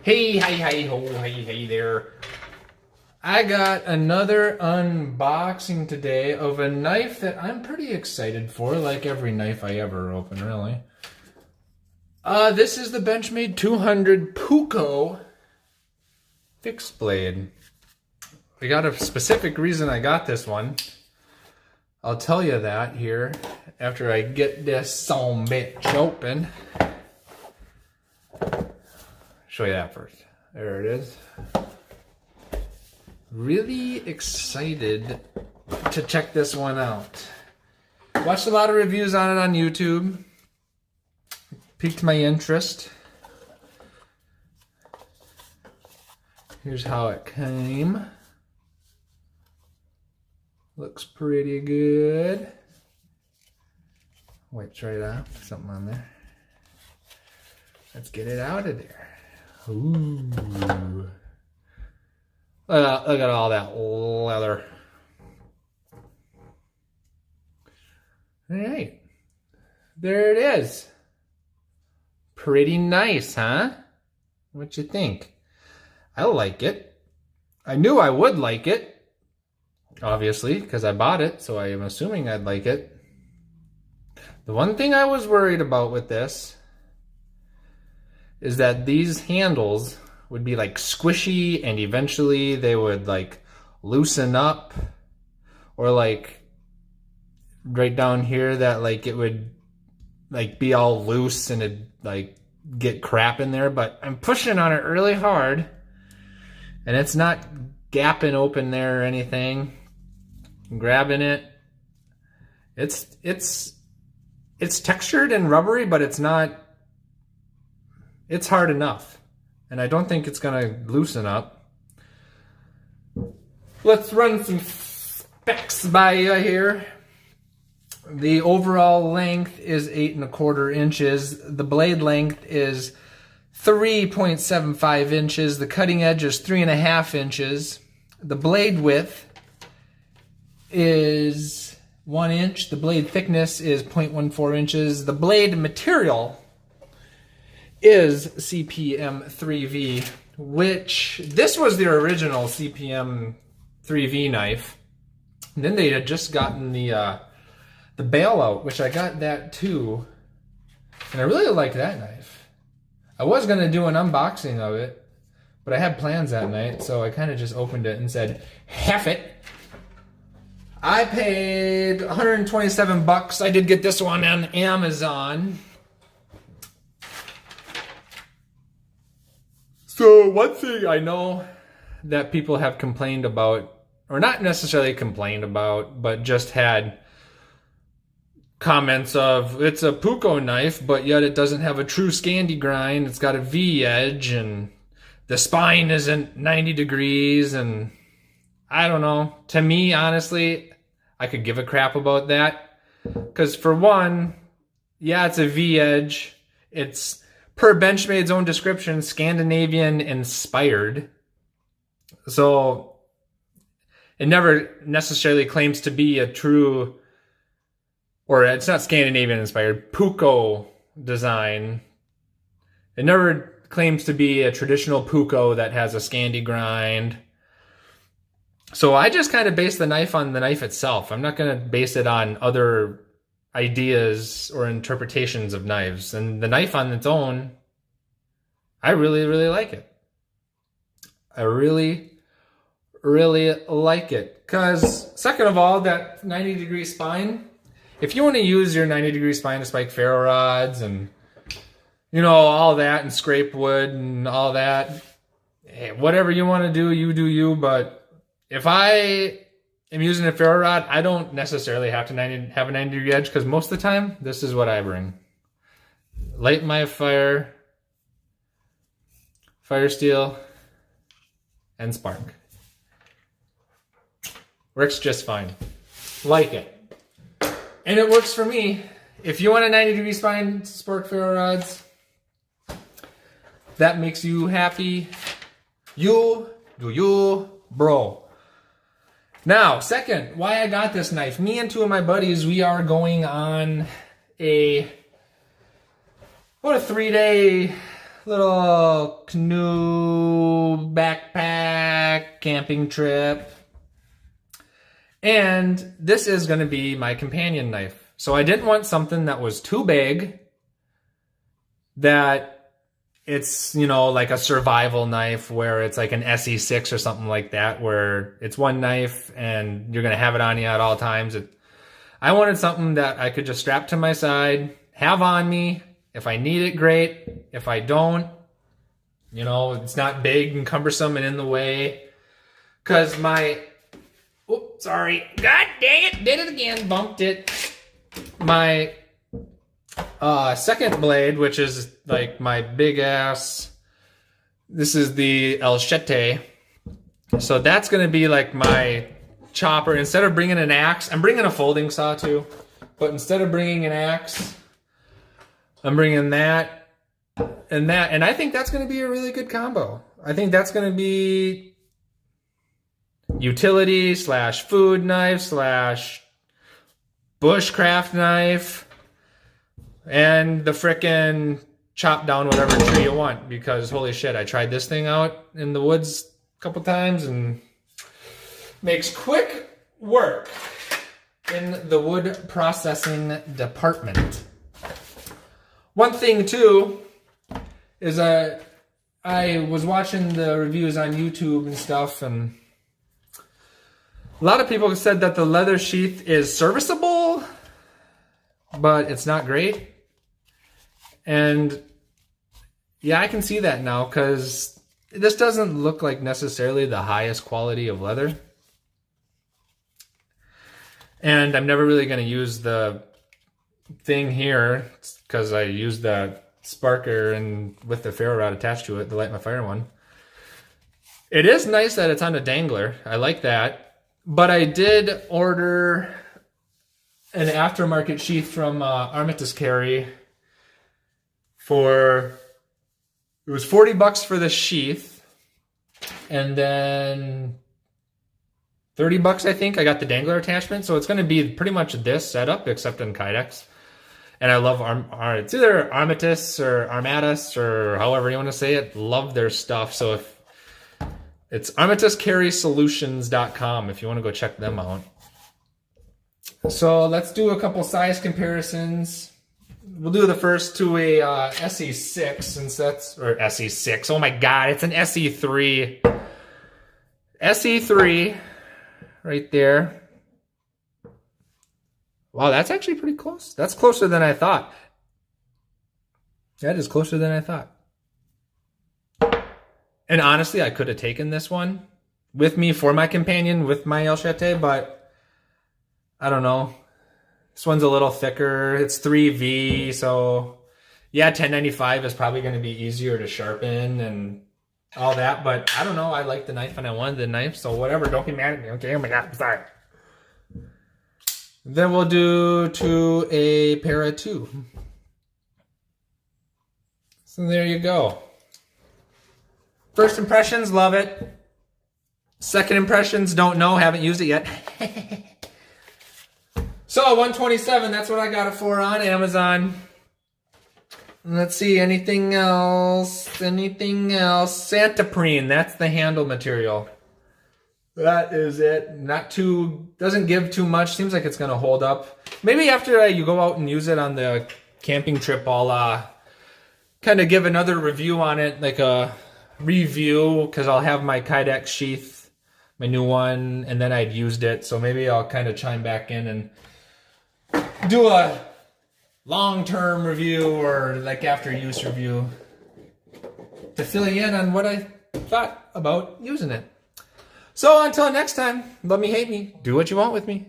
Hey, hi, ho, hey there. I got another unboxing today of a knife that I'm pretty excited for, like every knife I ever open, really. This is the Benchmade 200 Puukko fixed blade. We got a specific reason I got this one. I'll tell you that here after I get this son bitch open. Show you that first. There it is. Really excited to check this one out. Watched a lot of reviews on it on YouTube. Piqued my interest. Here's how it came. Looks pretty good. Wipes right off. Something on there. Let's get it out of there. Ooh. Look at all that leather. All right. There it is. Pretty nice, huh? What you think? I like it. I knew I would like it. Obviously, because I bought it, so I am assuming I'd like it. The one thing I was worried about with this is that these handles would be like squishy and eventually they would like loosen up, or like right down here that like it would like be all loose and it'd like get crap in there. But I'm pushing on it really hard and it's not gapping open there or anything. I'm grabbing it. It's textured and rubbery, but it's not. It's hard enough, and I don't think it's gonna loosen up. Let's run some specs by you here. The overall length is 8 1/4 inches. The blade length is 3.75 inches. The cutting edge is 3.5 inches. The blade width is 1 inch. The blade thickness is 0.14 inches. The blade material is CPM 3V, which this was the original CPM 3V knife. And then they had just gotten the bailout, which I got that too. And I really like that knife. I was gonna do an unboxing of it, but I had plans that night, so I kind of just opened it and said, "Heff it." I paid 127 bucks. I did get this one on Amazon. So one thing I know that people have complained about, or not necessarily complained about, but just had comments of, it's a Puukko knife, but yet it doesn't have a true Scandi grind. It's got a V edge and the spine isn't 90 degrees. And I don't know. To me, honestly, I could give a crap about that. Because for one, yeah, it's a V edge. It's, per Benchmade's own description, Scandinavian inspired. So it never necessarily claims to be a true, or it's not Scandinavian inspired, Puukko design. It never claims to be a traditional Puukko that has a Scandi grind. So I just kind of base the knife on the knife itself. I'm not going to base it on other ideas or interpretations of knives. And the knife on its own, I really, really like it. I really, really like it. Because, second of all, that 90-degree spine, if you want to use your 90-degree spine to spike ferro rods and, you know, all that, and scrape wood and all that, hey, whatever you want to do, you do you. But if I am using a ferro rod, I don't necessarily have to have a 90-degree edge, because most of the time, this is what I bring. Light my fire steel, and spark. Works just fine. Like it. And it works for me. If you want a 90-degree spine to spark ferro rods, that makes you happy. You do you, bro. Now, second, why I got this knife. Me and two of my buddies, we are going on a 3-day little canoe backpack camping trip. And this is going to be my companion knife. So I didn't want something that was too big, that it's, you know, like a survival knife where it's like an SE6 or something like that, where it's one knife and you're going to have it on you at all times. I wanted something that I could just strap to my side, have on me. If I need it, great. If I don't, you know, it's not big and cumbersome and in the way. Because oops, sorry. God dang it. Did it again. Bumped it. My second blade, which is like my big ass, this is the El Chete. So that's going to be like my chopper. Instead of bringing an axe, I'm bringing a folding saw too. But instead of bringing an axe, I'm bringing that and that. And I think that's going to be a really good combo. I think that's going to be utility / food knife / bushcraft knife, and the frickin' chop down whatever tree you want, because holy shit, I tried this thing out in the woods a couple times and makes quick work in the wood processing department. One thing too is I was watching the reviews on YouTube and stuff, and a lot of people said that the leather sheath is serviceable, but it's not great. And yeah, I can see that now, because this doesn't look like necessarily the highest quality of leather. And I'm never really going to use the thing here, because I use the sparker and with the ferro rod attached to it to light my fire one. It is nice that it's on a dangler. I like that. But I did order an aftermarket sheath from Armitage Carry it was $40 for the sheath, and then $30 I think I got the dangler attachment. So it's going to be pretty much this setup except in Kydex. And I love it's either Armitage or Armatus or however you want to say it. Love their stuff. So if it's ArmitageCarrySolutions.com if you want to go check them out. So let's do a couple size comparisons. We'll do the first to a SE6, since that's, or SE6. Oh my God, it's an SE3. SE3 right there. Wow, that's actually pretty close. That's closer than I thought. That is closer than I thought. And honestly, I could have taken this one with me for my companion with my El Chete, but I don't know. This one's a little thicker. It's 3V, so yeah, 1095 is probably going to be easier to sharpen and all that, but I don't know. I like the knife and I wanted the knife, so whatever. Don't be mad at me, okay? Oh my God, I'm sorry. Then we'll do to a para 2. So there you go. First impressions, love it. Second impressions, don't know, haven't used it yet. So, $127, that's what I got it for on Amazon. Let's see, anything else? Anything else? Santoprene, that's the handle material. That is it. Not too, doesn't give too much. Seems like it's going to hold up. Maybe after you go out and use it on the camping trip, I'll kind of give another review on it, like a review, because I'll have my Kydex sheath, my new one, and then I'd used it. So maybe I'll kind of chime back in and do a long-term review or like after-use review to fill you in on what I thought about using it. So until next time, love me, hate me, do what you want with me.